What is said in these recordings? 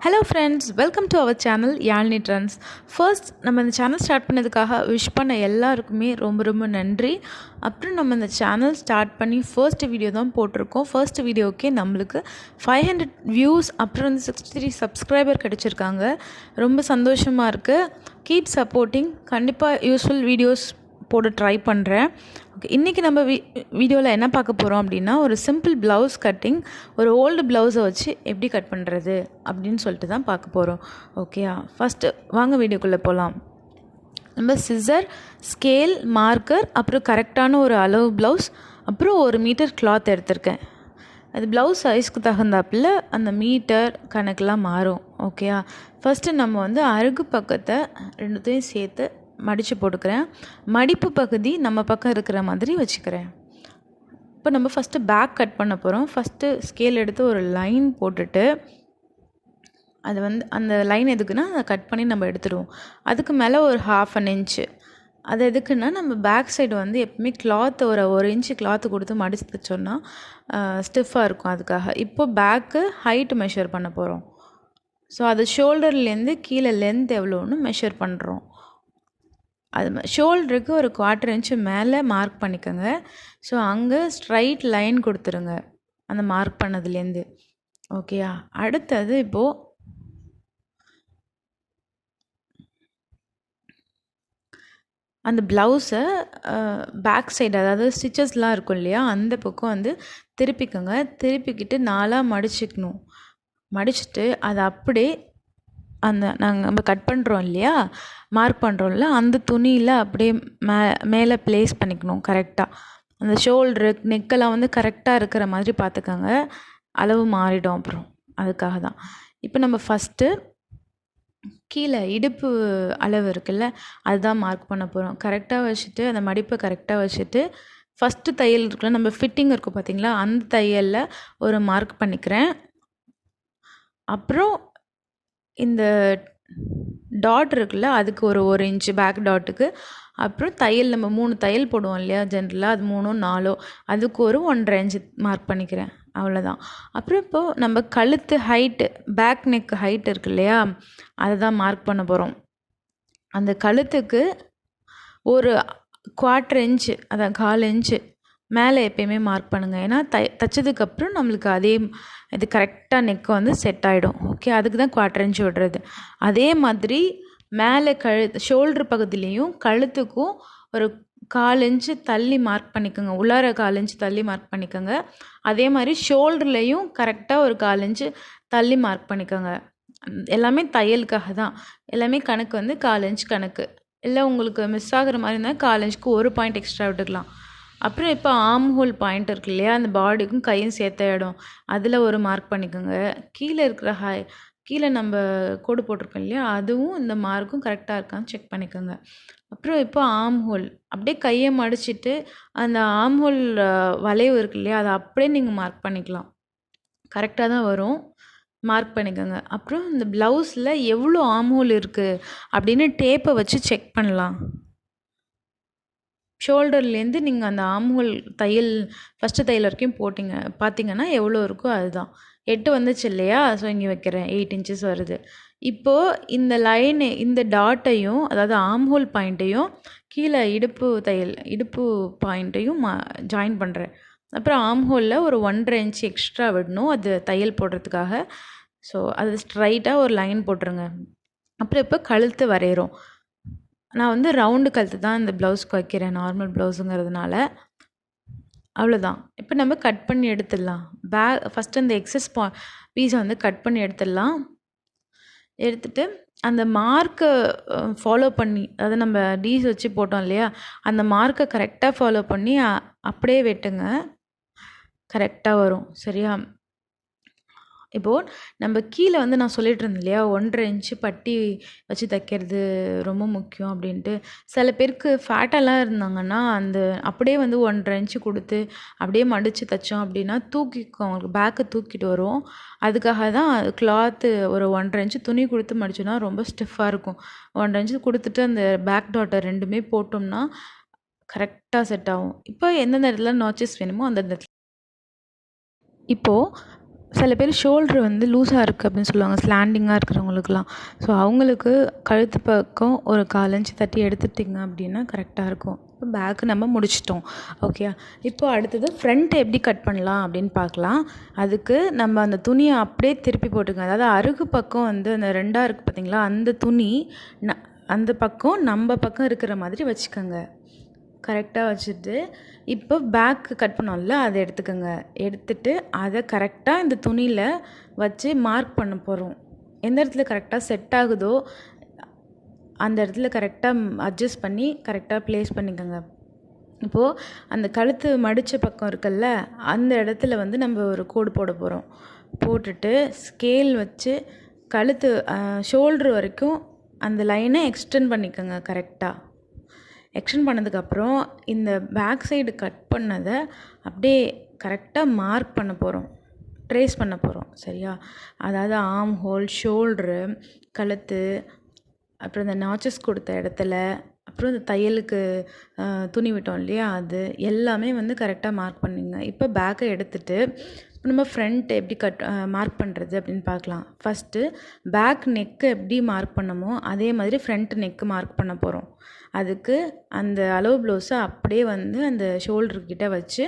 Hello friends, welcome to our channel Yazhni trends. First நம்ம இந்த channel start பண்ணதுக்காக wish பண்ண எல்லாருக்குமே ரொம்ப ரொம்ப நன்றி. அப்புறம் நம்ம இந்த சேனல் ஸ்டார்ட் பண்ணி ஃபர்ஸ்ட் வீடியோ தான் போட்டிருக்கோம். ஃபர்ஸ்ட் வீடியோக்கே நம்மளுக்கு 500 வியூஸ் அப்புறம் வந்து 63 சப்ஸ்கிரைபர் கிடச்சிருக்காங்க. ரொம்ப சந்தோஷமாக இருக்குது. Keep supporting. கண்டிப்பாக யூஸ்ஃபுல் வீடியோஸ் போட ட்ரை பண்ணுறேன். ஓகே, இன்றைக்கி நம்ம வீடியோவில் என்ன பார்க்க போகிறோம் அப்படின்னா, ஒரு சிம்பிள் ப்ளவுஸ் கட்டிங், ஒரு ஓல்டு ப்ளவுஸை வச்சு எப்படி கட் பண்ணுறது அப்படின்னு சொல்லிட்டு தான் பார்க்க போகிறோம். ஓகேயா, ஃபஸ்ட்டு வாங்க வீடியோக்குள்ளே போகலாம். நம்ம சிசர், ஸ்கேல், மார்க்கர், அப்புறம் கரெக்டான ஒரு அளவு ப்ளவுஸ், அப்புறம் 1 மீட்டர் கிளாத் எடுத்திருக்கேன். அது ப்ளவுஸ் சைஸ்க்கு தகுந்தாப்பில் அந்த மீட்டர் கணக்கெலாம் மாறும். ஓகேயா, ஃபஸ்ட்டு நம்ம வந்து அருகு பக்கத்தை ரெண்டுத்தையும் சேர்த்து மடித்து போட்டுக்கிறேன். மடிப்பு பகுதி நம்ம பக்கம் இருக்கிற மாதிரி வச்சுக்கிறேன். இப்போ நம்ம ஃபஸ்ட்டு பேக் கட் பண்ண போகிறோம். ஃபஸ்ட்டு ஸ்கேல் எடுத்து ஒரு லைன் போட்டுட்டு, அது வந்து அந்த லைன் எதுக்குன்னா அதை கட் பண்ணி நம்ம எடுத்துடுவோம். அதுக்கு மேலே ஒரு 1/2 இன்ச்சு. அது எதுக்குன்னா, நம்ம பேக் சைடு வந்து எப்பவுமே கிளாத்து ஒரு இன்ச்சு கிளாத்து கொடுத்து மடித்து தைச்சோன்னா ஸ்டிஃபாக இருக்கும். அதுக்காக இப்போ பேக்கு ஹைட்டு மெஷர் பண்ண போகிறோம். ஸோ அது ஷோல்டர்லேருந்து கீழே லென்த் எவ்வளோன்னு மெஷர் பண்ணுறோம். அது ஷோல்டருக்கு ஒரு 1/4 இன்ச்சு மேலே மார்க் பண்ணிக்கோங்க. ஸோ அங்கே ஸ்ட்ரைட் லைன் கொடுத்துருங்க அந்த மார்க் பண்ணதுலேருந்து. ஓகேயா, அடுத்தது இப்போது அந்த ப்ளவுஸை பேக் சைடு, அதாவது ஸ்டிச்சஸ்லாம் இருக்கும் இல்லையா, அந்த பக்கம் வந்து திருப்பிக்கோங்க. திருப்பிக்கிட்டு 4ஆக மடிச்சுக்கணும். மடிச்சுட்டு அதை அப்படியே அந்த நம்ம கட் பண்ணுறோம் இல்லையா, மார்க் பண்ணுறோம்ல, அந்த துணியில் அப்படியே மேலே ப்ளேஸ் பண்ணிக்கணும் கரெக்டாக. அந்த ஷோல்ட்ரு நெக்கெல்லாம் வந்து கரெக்டாக இருக்கிற மாதிரி பார்த்துக்கோங்க. அளவு மாறிடும் அப்புறம். அதுக்காக தான் இப்போ நம்ம ஃபஸ்ட்டு கீழே இடுப்பு அளவு இருக்குல்ல, அதுதான் மார்க் பண்ண போகிறோம். கரெக்டாக வச்சுட்டு அந்த மடிப்பை கரெக்டாக வச்சுட்டு ஃபஸ்ட்டு தையல் இருக்குல்ல, நம்ம ஃபிட்டிங் இருக்கும் பார்த்திங்களா, அந்த தையலில் ஒரு மார்க் பண்ணிக்கிறேன். அப்புறம் இந்த டாட் இருக்குல்ல, அதுக்கு ஒரு இன்ச்சு பேக் டாட்டுக்கு. அப்புறம் தையல் நம்ம 3 தையல் போடுவோம் இல்லையா ஜென்ரலாக, அது 3ஓ 4ஓ, அதுக்கு ஒரு 1.5 இன்ச்சு மார்க் பண்ணிக்கிறேன். அவ்வளோதான். அப்புறம் இப்போது நம்ம கழுத்து ஹைட்டு, பேக் நெக் ஹைட் இருக்கு இல்லையா, அதை தான் மார்க் பண்ண போகிறோம். அந்த கழுத்துக்கு ஒரு 1/4 இன்ச்சு, அதான் 1/4 இன்ச்சு மேலே எப்பயுமே மார்க் பண்ணுங்கள். ஏன்னா தைச்சதுக்கப்புறம் நம்மளுக்கு அதே இது கரெக்டாக நெக்கு வந்து செட் ஆகிடும். ஓகே, அதுக்கு தான் 1/4 இன்ச்சு விடுறது. அதே மாதிரி மேலே ஷோல்ட்ரு பகுதியிலையும் கழுத்துக்கும் ஒரு 1/4 இன்ச்சு தள்ளி மார்க் பண்ணிக்கோங்க. உள்ளார 1/4 இன்ச்சு தள்ளி மார்க் பண்ணிக்கோங்க. அதே மாதிரி ஷோல்டர்லேயும் கரெக்டாக ஒரு 1/4 இன்ச்சு தள்ளி மார்க் பண்ணிக்கோங்க. எல்லாமே தையலுக்காக தான். எல்லாமே கணக்கு வந்து 1/4 இன்ச் கணக்கு. இல்லை உங்களுக்கு மிஸ் ஆகிற மாதிரி இருந்தால் 1/4 இன்ச்சுக்கு 1 பாயிண்ட் எக்ஸ்ட்ரா விட்டுக்கலாம். அப்புறம் இப்போ ஆர்ம் ஹோல் பாயிண்ட் இருக்கு இல்லையா, அந்த பாடிக்கும் கையும் சேர்த்த இடம், அதில் ஒரு மார்க் பண்ணிக்கோங்க. கீழே இருக்கிற கீழே நம்ம கோடு போட்டிருக்கோம் இல்லையா, அதுவும் இந்த மார்க்கும் கரெக்டாக இருக்கான்னு செக் பண்ணிக்கோங்க. அப்புறம் இப்போ ஆர்ம் ஹோல் அப்படியே கையை மடிச்சிட்டு அந்த ஆர்ம் ஹோல் வளைவு இருக்கு இல்லையா, அதை அப்படியே நீங்கள் மார்க் பண்ணிக்கலாம். கரெக்டாக தான் வரும். மார்க் பண்ணிக்கோங்க. அப்புறம் இந்த ப்ளவுஸில் எவ்வளோ ஆர்ம் ஹோல் இருக்குது அப்படின்னு டேப்பை வச்சு செக் பண்ணலாம். ஷோல்டர்லேருந்து நீங்கள் அந்த ஆம்ஹோல் தையல் ஃபஸ்ட்டு தையல் வரைக்கும் பார்த்தீங்கன்னா எவ்வளோ இருக்கோ அதுதான். 8 வந்துச்சு இல்லையா, ஸோ இங்கே வைக்கிறேன். 8 இன்ச்சஸ் வருது. இப்போது இந்த லைனு, இந்த டாட்டையும், அதாவது ஆம்ஹோல் பாயிண்ட்டையும் கீழே இடுப்பு பாயிண்ட்டையும் ஜாயின் பண்ணுறேன். அப்புறம் ஆம்ஹோலில் ஒரு 1.5 இன்ச் எக்ஸ்ட்ரா விடணும், அது தையல் போடுறதுக்காக. ஸோ அது ஸ்ட்ரைட்டாக ஒரு லைன் போட்டுருங்க. அப்புறம் இப்போ கழுத்து வரைகிறோம். நான் வந்து ரவுண்டு கழுத்து தான் இந்த ப்ளவுஸ்க்கு வைக்கிறேன், நார்மல் ப்ளவுஸுங்கிறதுனால. அவ்வளோதான். இப்போ நம்ம கட் பண்ணி எடுத்துடலாம். ஃபஸ்ட்டு அந்த எக்ஸஸ் பீஸை வந்து கட் பண்ணி எடுத்துடலாம். எடுத்துட்டு அந்த மார்க்கை ஃபாலோ பண்ணி, அதாவது நம்ம டீஸ் வச்சு போட்டோம் இல்லையா, அந்த மார்க்கை கரெக்டாக ஃபாலோ பண்ணி அப்படியே வெட்டுங்க. கரெக்டாக வரும். சரியா? இப்போது நம்ம கீழே வந்து நான் சொல்லிட்டு இருந்தேன் இல்லையா, 1.5 இன்ச்சு பட்டி வச்சு தைக்கிறது ரொம்ப முக்கியம் அப்படின்ட்டு. சில பேருக்கு ஃபேட்டெல்லாம் இருந்தாங்கன்னா அந்த அப்படியே வந்து 1.5 இன்ச்சு கொடுத்து அப்படியே மடித்து தைச்சோம் அப்படின்னா தூக்கிக்கும், அவங்களுக்கு பேக்கை தூக்கிட்டு வரும். அதுக்காக தான் கிளாத்து ஒரு 1.5 இன்ச்சு துணி கொடுத்து மடிச்சோன்னா ரொம்ப ஸ்டிஃபாக இருக்கும். 1.5 இன்ச்சு கொடுத்துட்டு அந்த பேக் டாட்டை ரெண்டுமே போட்டோம்னா கரெக்டாக செட் ஆகும். இப்போ எந்தெந்த இடத்துல நாச்சஸ் வேணுமோ அந்தந்த இடத்துல. இப்போது சில பேர் ஷோல்ட்ரு வந்து லூஸாக இருக்குது அப்படின்னு சொல்லுவாங்க, ஸ்லாண்டிங்காக இருக்கிறவங்களுக்குலாம். ஸோ அவங்களுக்கு கழுத்து பக்கம் ஒரு 1/4 இன்ச் தட்டி எடுத்துட்டிங்க அப்படின்னா கரெக்டாக இருக்கும். இப்போ பேக்கு நம்ம முடிச்சிட்டோம். ஓகே, இப்போ அடுத்தது ஃப்ரண்ட் எப்படி கட் பண்ணலாம் அப்படின்னு பார்க்கலாம். அதுக்கு நம்ம அந்த துணியை அப்படியே திருப்பி போட்டுக்கோங்க. அதாவது அருகு பக்கம் வந்து அந்த 2ஆக இருக்குது பார்த்தீங்களா, அந்த துணி அந்த பக்கம் நம்ம பக்கம் இருக்கிற மாதிரி வச்சுக்கோங்க. கரெக்டாக வச்சுட்டு இப்போ பேக்கு கட் பண்ணோம்ல, அதை எடுத்துக்கோங்க. எடுத்துட்டு அதை கரெக்டாக இந்த துணியில் வச்சு மார்க் பண்ண போகிறோம். எந்த இடத்துல கரெக்டாக செட் ஆகுதோ அந்த இடத்துல கரெக்டாக அட்ஜஸ்ட் பண்ணி கரெக்டாக ப்ளேஸ் பண்ணிக்கோங்க. இப்போது அந்த கழுத்து மடித்த பக்கம் இருக்குல்ல, அந்த இடத்துல வந்து நம்ம ஒரு கோடு போட போகிறோம். போட்டுட்டு ஸ்கேல் வச்சு கழுத்து ஷோல்ட்ரு வரைக்கும் அந்த லைனை எக்ஸ்டெண்ட் பண்ணிக்கோங்க. கரெக்டாக எக்ஸ்டெண்ட் பண்ணதுக்கப்புறம் இந்த பேக் சைடு கட் பண்ணதை அப்படியே கரெக்டாக மார்க் பண்ண போகிறோம், ட்ரேஸ் பண்ண போகிறோம். சரியா? அதாவது ஆர்ம் ஹோல், ஷோல்ட்ரு, கழுத்து, அப்புறம் இந்த நாச்சஸ் கொடுத்த இடத்துல, அப்புறம் இந்த தையலுக்கு துணி விட்டோம் இல்லையா, அது எல்லாமே வந்து கரெக்டாக மார்க் பண்ணிங்க. இப்போ பேக்கை எடுத்துகிட்டு நம்ம ஃப்ரண்ட் எப்படி மார்க் பண்ணுறது அப்படின்னு பார்க்கலாம். ஃபஸ்ட்டு பேக் நெக்கு எப்படி மார்க் பண்ணமோ அதே மாதிரி ஃப்ரண்ட் நெக்கு மார்க் பண்ண போகிறோம். அதுக்கு அந்த அளவு ப்ளவுஸை அப்படியே வந்து அந்த ஷோல்டர்கிட்ட வச்சு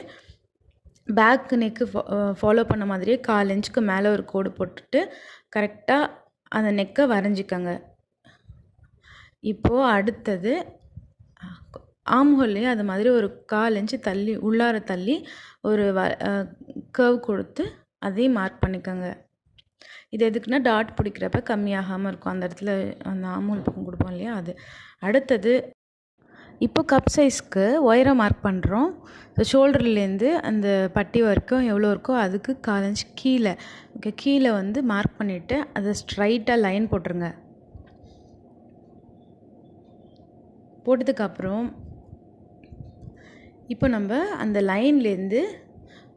பேக் நெக்கு ஃபாலோ பண்ண மாதிரியே 1/4 இன்ச்சுக்கு மேலே ஒரு கோடு போட்டுட்டு கரெக்டாக அந்த நெக்கை வரைஞ்சிக்கோங்க. இப்போது அடுத்தது ஆம்ஹோல்லையே அது மாதிரி ஒரு 1/4 இன்ச்சு தள்ளி உள்ளார தள்ளி ஒரு கர்வ் கொடுத்து அதையும் மார்க் பண்ணிக்கோங்க. இது எதுக்குன்னா டாட் பிடிக்கிறப்ப கம்மியாகாமல் இருக்கும். அந்த இடத்துல அந்த ஆம்ஹோல் பக்கம் கொடுப்போம் இல்லையா, அது. அடுத்தது இப்போ கப் சைஸ்க்கு ஒயரை மார்க் பண்ணுறோம். ஷோல்டர்லேருந்து அந்த பட்டி வரைக்கும் எவ்வளோ இருக்கோ அதுக்கு 1/4 இன்ச் கீழே, ஓகே, கீழே வந்து மார்க் பண்ணிவிட்டு அதை ஸ்ட்ரைட்டாக லைன் போட்டுருங்க. போட்டதுக்கப்புறம் இப்போ நம்ம அந்த லைன்லேருந்து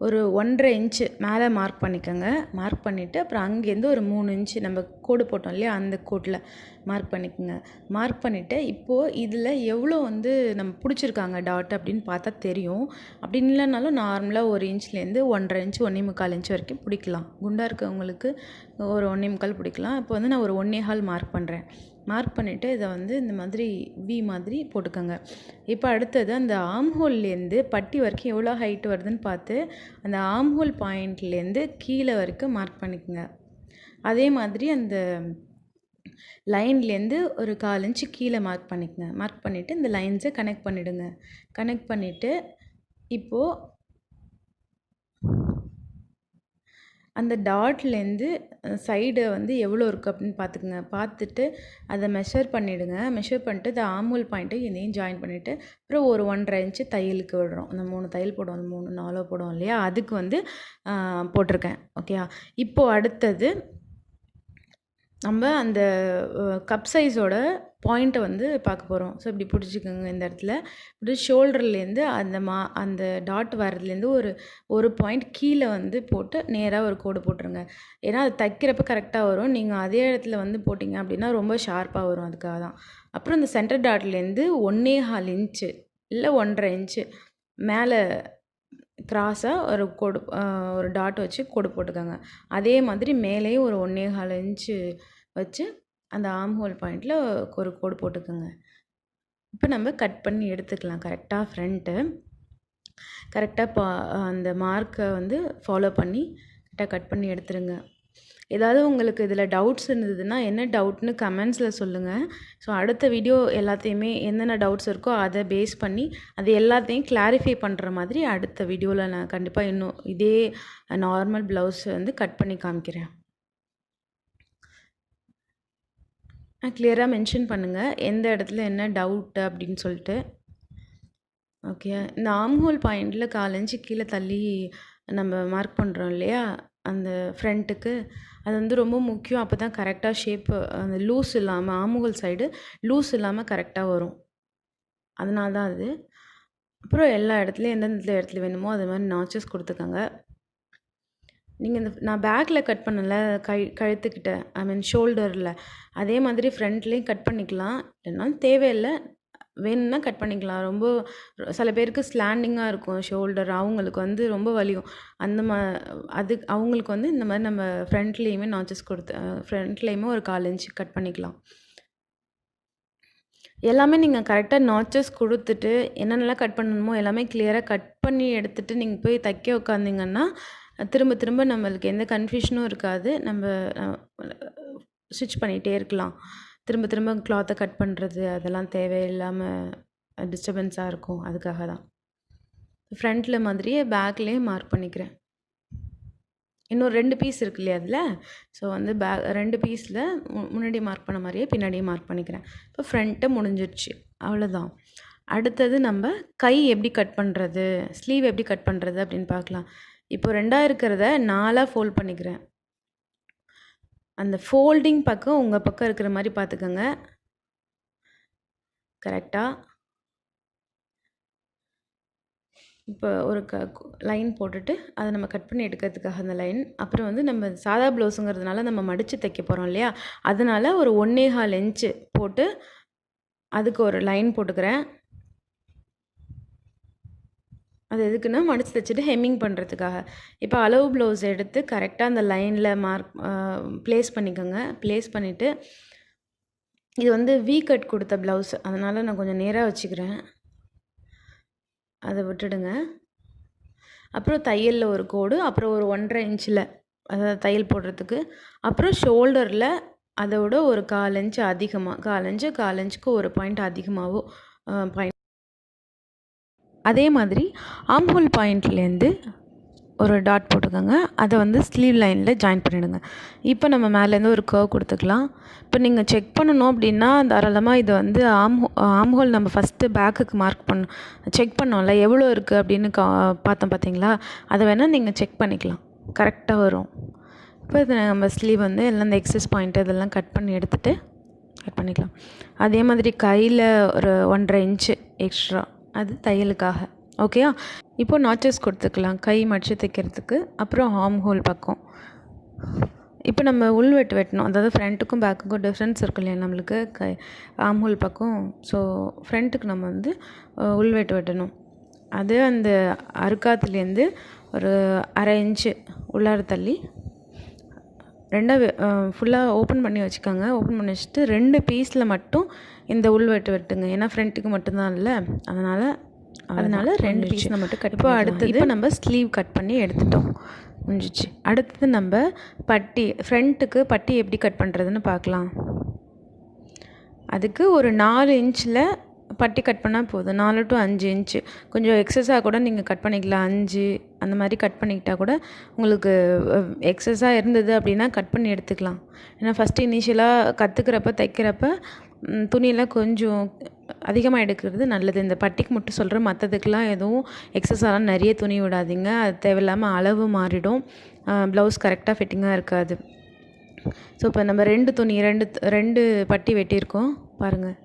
ஒரு 1.5 இன்ச்சு மேலே மார்க் பண்ணிக்கோங்க. மார்க் பண்ணிவிட்டு அப்புறம் அங்கேருந்து ஒரு 3 இன்ச்சு நம்ம கோடு போட்டோம் இல்லையா, அந்த கோட்டில் மார்க் பண்ணிக்கோங்க. மார்க் பண்ணிவிட்டு இப்போது இதில் எவ்வளோ வந்து நம்ம பிடிச்சிருக்காங்க டாட் அப்படின்னு பார்த்தா தெரியும். அப்படின்னு இல்லைனாலும் நார்மலாக 1 இன்ச்லேருந்து 1.5 இன்ச்சு 1.25 இன்ச்சு வரைக்கும் பிடிக்கலாம். குண்டாக இருக்கவங்களுக்கு ஒரு 1.25 பிடிக்கலாம். இப்போ வந்து நான் ஒரு 1.25 மார்க் பண்ணுறேன். மார்க் பண்ணிவிட்டு இதை வந்து இந்த மாதிரி வி மாதிரி போட்டுக்கோங்க. இப்போ அடுத்தது அந்த ஆம்ஹோல்லேருந்து பட்டி வரைக்கும் எவ்வளோ ஹைட் வருதுன்னு பார்த்து அந்த ஆம்ஹோல் பாயிண்ட்லேருந்து கீழே வரைக்கும் மார்க் பண்ணிக்கோங்க. அதே மாதிரி அந்த லைன்லேருந்து ஒரு 1/4 இன்ச்சு கீழே மார்க் பண்ணிக்கோங்க. மார்க் பண்ணிவிட்டு இந்த லைன்ஸை கனெக்ட் பண்ணிவிடுங்க. கனெக்ட் பண்ணிவிட்டு இப்போது அந்த டாட்லேருந்து சைடு வந்து எவ்வளோ இருக்குது அப்படின்னு பார்த்துக்குங்க. பார்த்துட்டு அதை மெஷர் பண்ணிவிடுங்க. மெஷர் பண்ணிட்டு இந்த ஆம்ஹோல் பாயிண்ட்டை இதையும் ஜாயின் பண்ணிவிட்டு அப்புறம் ஒரு 1.5 இன்ச்சு தையலுக்கு விடுறோம். அந்த 3 தையல் போடுவோம், அந்த 3 4 போடுவோம் இல்லையா, அதுக்கு வந்து போட்டிருக்கேன். ஓகேயா? இப்போது அடுத்தது நம்ம அந்த கப் சைஸோட பாயிண்ட்டை வந்து பார்க்க போகிறோம். ஸோ இப்படி பிடிச்சிக்கோங்க. இந்த இடத்துல இப்படி ஷோல்டர்லேருந்து அந்த டாட் வரதுலேருந்து ஒரு பாயிண்ட் கீழே வந்து போட்டு நேராக ஒரு கோடு போட்டுருங்க. ஏன்னா அது தைக்கிறப்ப கரெக்டாக வரும். நீங்கள் அதே இடத்துல வந்து போட்டிங்க அப்படின்னா ரொம்ப ஷார்ப்பாக வரும். அதுக்காக தான். அப்புறம் இந்த சென்டர் டாட்லேருந்து 1.25 இன்ச்சு இல்லை 1.5 இன்ச்சு மேலே கிராஸாக ஒரு கோடு, ஒரு டாட் வச்சு கோடு போட்டுக்கோங்க. அதே மாதிரி மேலேயும் ஒரு 1.25 இன்ச்சு வச்சு அந்த ஆம்ஹோல் பாயிண்டில் ஒரு கோடு போட்டுக்கோங்க. இப்போ நம்ம கட் பண்ணி எடுத்துக்கலாம். கரெக்டாக ஃப்ரண்ட்டு கரெக்டாக அந்த மார்க்கை வந்து ஃபாலோ பண்ணி கரெக்டாக கட் பண்ணி எடுத்துருங்க. ஏதாவது உங்களுக்கு இதில் டவுட்ஸ் இருந்ததுன்னா என்ன டவுட்னு கமெண்ட்ஸில் சொல்லுங்கள். ஸோ அடுத்த வீடியோ எல்லாத்தையுமே என்னென்ன டவுட்ஸ் இருக்கோ அதை பேஸ் பண்ணி அது எல்லாத்தையும் கிளாரிஃபை பண்ணுற மாதிரி அடுத்த வீடியோவில் நான் கண்டிப்பாக இன்னும் இதே நார்மல் ப்ளவுஸ் வந்து கட் பண்ணி காமிக்கிறேன். கிளியராக மென்ஷன் பண்ணுங்கள் எந்த இடத்துல என்ன டவுட்டு அப்படின்னு சொல்லிட்டு. ஓகே, இந்த ஆம்ஹோல் பாயிண்டில் 1/4 இன்ச்சு கீழே தள்ளி நம்ம மார்க் பண்ணுறோம் இல்லையா அந்த ஃப்ரண்ட்டுக்கு, அது வந்து ரொம்ப முக்கியம். அப்போ தான் கரெக்டாக ஷேப்பு அந்த லூஸ் இல்லாமல் ஆம்ஹோல் சைடு லூஸ் இல்லாமல் கரெக்டாக வரும். அதனால தான் அது. அப்புறம் எல்லா இடத்துலையும் எந்தெந்த இடத்துல வேணுமோ அது மாதிரி நாச்சஸ் கொடுத்துக்கோங்க. நீங்கள் நான் பேக்கில் கட் பண்ணல, கழுத்துக்கிட்ட, ஐ மீன் ஷோல்டரில், அதே மாதிரி ஃப்ரண்ட்லேயும் கட் பண்ணிக்கலாம். இல்லைனாலும் தேவையில்லை, வேணும்னா கட் பண்ணிக்கலாம். ரொம்ப சில பேருக்கு ஸ்லாண்டிங்காக இருக்கும் ஷோல்டர், அவங்களுக்கு வந்து ரொம்ப வலியும். அந்த அவங்களுக்கு வந்து இந்த மாதிரி நம்ம ஃப்ரண்ட்லேயுமே நாச்சஸ் கொடுத்து ஃப்ரண்ட்லேயுமே ஒரு 1/4 இன்ச் கட் பண்ணிக்கலாம். எல்லாமே நீங்கள் கரெக்டாக நாச்சஸ் கொடுத்துட்டு என்னென்னலாம் கட் பண்ணணுமோ எல்லாமே கிளியராக கட் பண்ணி எடுத்துகிட்டு நீங்கள் போய் தைக்க உட்காந்திங்கன்னா திரும்ப திரும்ப நம்மளுக்கு எந்த கன்ஃபியூஷனும் இருக்காது. நம்ம ஸ்டிச் பண்ணிகிட்டே இருக்கலாம். திரும்ப திரும்ப கிளாத்தை கட் பண்ணுறது அதெல்லாம் தேவையில்லாமல் டிஸ்டர்பன்ஸாக இருக்கும். அதுக்காக தான் ஃப்ரண்ட்டில் மாதிரியே பேக்லேயே மார்க் பண்ணிக்கிறேன். இன்னும் 2 பீஸ் இருக்கு இல்லையா அதில். ஸோ வந்து 2 பீஸில் முன்னாடி மார்க் பண்ண மாதிரியே பின்னாடியே மார்க் பண்ணிக்கிறேன். இப்போ ஃப்ரண்ட்டு முடிஞ்சிடுச்சு, அவ்வளோதான். அடுத்தது நம்ம கை எப்படி கட் பண்ணுறது, ஸ்லீவ் எப்படி கட் பண்ணுறது அப்படின்னு பார்க்கலாம். இப்போ 2ஆக இருக்கிறத 4ஆக ஃபோல்ட் பண்ணிக்கிறேன். அந்த ஃபோல்டிங் பக்கம் உங்கள் பக்கம் இருக்கிற மாதிரி பார்த்துக்கோங்க கரெக்டாக. இப்போ ஒரு லைன் போட்டுட்டு அதை நம்ம கட் பண்ணி எடுக்கிறதுக்காக அந்த லைன். அப்புறம் வந்து நம்ம சாதா ப்ளவுஸுங்கிறதுனால நம்ம மடித்து தைக்க போகிறோம் இல்லையா, அதனால் ஒரு 1.25 இன்ச்சு போட்டு அதுக்கு ஒரு லைன் போட்டுக்கிறேன். அது எதுக்குன்னா மடித்து தைச்சிட்டு ஹெம்மிங் பண்ணுறதுக்காக. இப்போ அளவு ப்ளவுஸ் எடுத்து கரெக்டாக அந்த லைனில் ப்ளேஸ் பண்ணிக்கோங்க. ப்ளேஸ் பண்ணிவிட்டு இது வந்து வீ கட் கொடுத்த ப்ளவுஸ், அதனால் நான் கொஞ்சம் நேராக வச்சுக்கிறேன். அதை விட்டுடுங்க. அப்புறம் தையலில் ஒரு கோடு, அப்புறம் ஒரு 1.5 இன்ச்சில் அதாவது தையல் போடுறதுக்கு, அப்புறம் ஷோல்டரில் அதோட ஒரு 1/4 இன்ச்சு அதிகமாக, 1/4 இன்ச்சுக்கு ஒரு பாயிண்ட் அதிகமாகவோ பாயிண்ட். அதே மாதிரி ஆம்ஹோல் பாயிண்ட்லேருந்து ஒரு டாட் போட்டுக்கோங்க. அதை வந்து ஸ்லீவ் லைனில் ஜாயின் பண்ணிவிடுங்க. இப்போ நம்ம மேலேருந்து ஒரு கர்வ் கொடுத்துக்கலாம். இப்போ நீங்கள் செக் பண்ணணும் அப்படின்னா தாராளமாக இது வந்து ஆம்ஹோல் நம்ம ஃபஸ்ட்டு பேக்குக்கு செக் பண்ணோம்ல எவ்வளோ இருக்குது அப்படின்னு பார்த்தோம் பார்த்தீங்களா, அதை வேணால் நீங்கள் செக் பண்ணிக்கலாம், கரெக்டாக வரும். இப்போ இது நம்ம ஸ்லீவ் வந்து எல்லாம் இந்த எக்ஸஸ் பாயிண்ட் இதெல்லாம் கட் பண்ணி எடுத்துகிட்டு கட் பண்ணிக்கலாம். அதே மாதிரி கையில் ஒரு 1.5 இன்ச்சு எக்ஸ்ட்ரா, அது தையலுக்காக. ஓகேயா. இப்போ நாச்சஸ் கொடுத்துக்கலாம் கை மடித்து தைக்கிறதுக்கு. அப்புறம் ஆர்ம் ஹோல் பக்கம் இப்போ நம்ம உள்வெட்டு வெட்டணும். அதாவது ஃப்ரண்ட்டுக்கும் பேக்குக்கும் டிஃப்ரென்ஸ் இருக்கு இல்லையா நம்மளுக்கு ஆர்ம் ஹோல் பக்கம். ஸோ ஃப்ரண்ட்டுக்கு நம்ம வந்து உள்வெட்டு வெட்டணும். அது அந்த அறுக்காத்துலேருந்து ஒரு 1/2 இன்ச்சு உள்ளார தள்ளி 2 ஃபுல்லாக ஓப்பன் பண்ணி வச்சுக்கோங்க. ஓப்பன் பண்ணி வச்சுட்டு 2 பீஸில் மட்டும் இந்த உள்வெட்டு வெட்டுங்க. ஏன்னா ஃப்ரண்ட்டுக்கு மட்டும்தான் இல்லை, அதனால் 2 பீஸில் மட்டும் கட். இப்போ அடுத்தது நம்ம ஸ்லீவ் கட் பண்ணி எடுத்துட்டோம், முடிஞ்சிச்சு. அடுத்தது நம்ம ஃப்ரண்ட்டுக்கு பட்டி எப்படி கட் பண்ணுறதுன்னு பார்க்கலாம். அதுக்கு ஒரு 4 இன்ச்சில் பட்டி கட் பண்ணால் போதும். 4 to 5 இன்ச்சு. கொஞ்சம் எக்ஸஸாக கூட நீங்கள் கட் பண்ணிக்கலாம். 5 அந்த மாதிரி கட் பண்ணிக்கிட்டால் கூட உங்களுக்கு எக்ஸஸாக இருந்தது அப்படின்னா கட் பண்ணி எடுத்துக்கலாம். ஏன்னா ஃபஸ்ட்டு இனிஷியலாக கற்றுக்கிறப்ப தைக்கிறப்ப துணியெல்லாம் கொஞ்சம் அதிகமாக எடுக்கிறது நல்லது. இந்த பட்டிக்கு மட்டும் சொல்கிறேன், மற்றதுக்கெலாம் எதுவும் எக்ஸஸாலாம் நிறைய துணி விடாதீங்க. அது தேவையில்லாமல் அளவு மாறிடும், ப்ளவுஸ் கரெக்டாக ஃபிட்டிங்காக இருக்காது. ஸோ இப்போ நம்ம 2 பட்டி வெட்டியிருக்கோம் பாருங்கள்.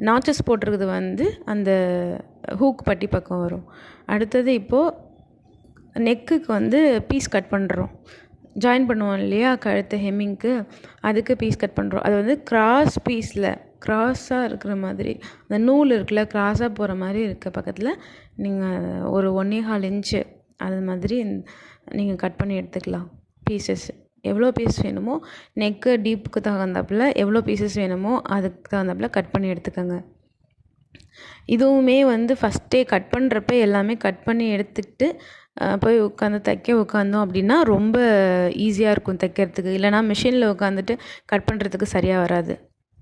நாச்சஸ் போட்டிருக்குது வந்து அந்த ஹூக் பட்டி பக்கம் வரும். அடுத்தது இப்போது நெக்குக்கு வந்து பீஸ் கட் பண்ணுறோம். ஜாயின் பண்ணுவோம் இல்லையா கழுத்து ஹெம்மிங்க்கு, அதுக்கு பீஸ் கட் பண்ணுறோம். அது வந்து கிராஸ் பீஸில் கிராஸாக இருக்கிற மாதிரி, அந்த நூல் இருக்குல்ல கிராஸாக போகிற மாதிரி இருக்க பக்கத்தில் நீங்கள் ஒரு 1.25 இன்ச்சு அது மாதிரி நீங்கள் கட் பண்ணி எடுத்துக்கலாம். பீசஸ் எவ்வளோ பீஸ் வேணுமோ, நெக்கு டீப்புக்கு தகுந்தாப்பில் எவ்வளோ பீசஸ் வேணுமோ அதுக்கு தகுந்தாப்பில் கட் பண்ணி எடுத்துக்கோங்க. இதுவுமே வந்து ஃபஸ்ட்டே கட் பண்ணுறப்ப எல்லாமே கட் பண்ணி எடுத்துக்கிட்டு போய் உட்காந்தோம் அப்படின்னா ரொம்ப ஈஸியாக இருக்கும் தைக்கிறதுக்கு. இல்லைனா மிஷினில் உட்காந்துட்டு கட் பண்ணுறதுக்கு சரியாக வராது.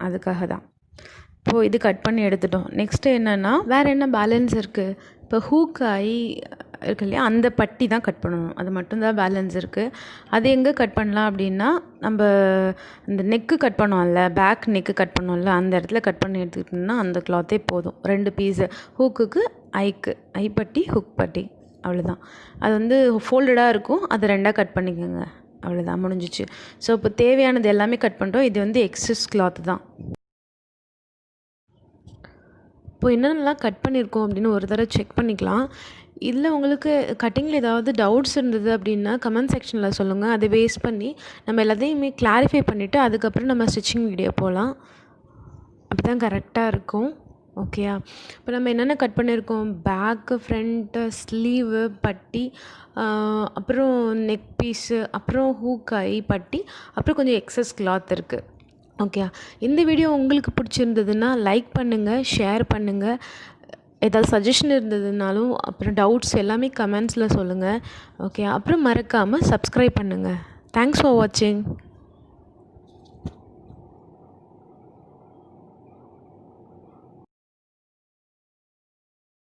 அதுக்காக தான் இப்போது இது கட் பண்ணி எடுத்துட்டோம். நெக்ஸ்ட்டு என்னென்னா வேறு என்ன பேலன்ஸ் இருக்குது. இப்போ ஹூக் ஐ இருக்கு இல்லையா, அந்த பட்டி தான் கட் பண்ணணும். அது மட்டும்தான் பேலன்ஸ் இருக்குது. அது எங்கே கட் பண்ணலாம் அப்படின்னா, நம்ம இந்த நெக்கு கட் பண்ணுவோம்ல, பேக் நெக்கு கட் பண்ணுவோம்ல, அந்த இடத்துல கட் பண்ணி எடுத்துக்கிட்டோம்னா அந்த கிளாத்தே போதும். 2 பீஸு ஹூக்குக்கு ஐ பட்டி ஹுக் பட்டி, அவ்வளோதான். அது வந்து ஃபோல்டடாக இருக்கும், அதை 2ஆக கட் பண்ணிக்கோங்க, அவ்வளோதான், முடிஞ்சிச்சு. ஸோ இப்போ தேவையானது எல்லாமே கட் பண்ணிட்டோம். இது வந்து எக்ஸஸ் கிளாத்து தான். இப்போ என்னென்னலாம் கட் பண்ணியிருக்கோம் அப்படின்னு ஒரு தடவை செக் பண்ணிக்கலாம். இதில் உங்களுக்கு கட்டிங்கில் ஏதாவது டவுட்ஸ் இருந்தது அப்படின்னா கமெண்ட் செக்ஷனில் சொல்லுங்கள். அதை பேஸ் பண்ணி நம்ம எல்லாத்தையுமே கிளாரிஃபை பண்ணிவிட்டு அதுக்கப்புறம் நம்ம ஸ்டிச்சிங் வீடியோ போகலாம். அப்படி தான் கரெக்டாக இருக்கும். ஓகேயா. இப்போ நம்ம என்னென்ன கட் பண்ணியிருக்கோம், பேக்கு, ஃப்ரண்ட்டு, ஸ்லீவு, பட்டி, அப்புறம் நெக் பீஸு, அப்புறம் ஹூக் ஐ பட்டி, அப்புறம் கொஞ்சம் எக்ஸஸ் கிளாத் இருக்குது. ஓகே. இந்த வீடியோ உங்களுக்கு பிடிச்சிருந்ததுன்னா லைக் பண்ணுங்கள், ஷேர் பண்ணுங்கள். ஏதாவது சஜஷன் இருந்ததுனாலும் அப்புறம் டவுட்ஸ் எல்லாமே கமெண்ட்ஸில் சொல்லுங்கள். ஓகே. அப்புறம் மறக்காமல் சப்ஸ்கிரைப் பண்ணுங்கள். தேங்க்ஸ் ஃபார் வாட்சிங்.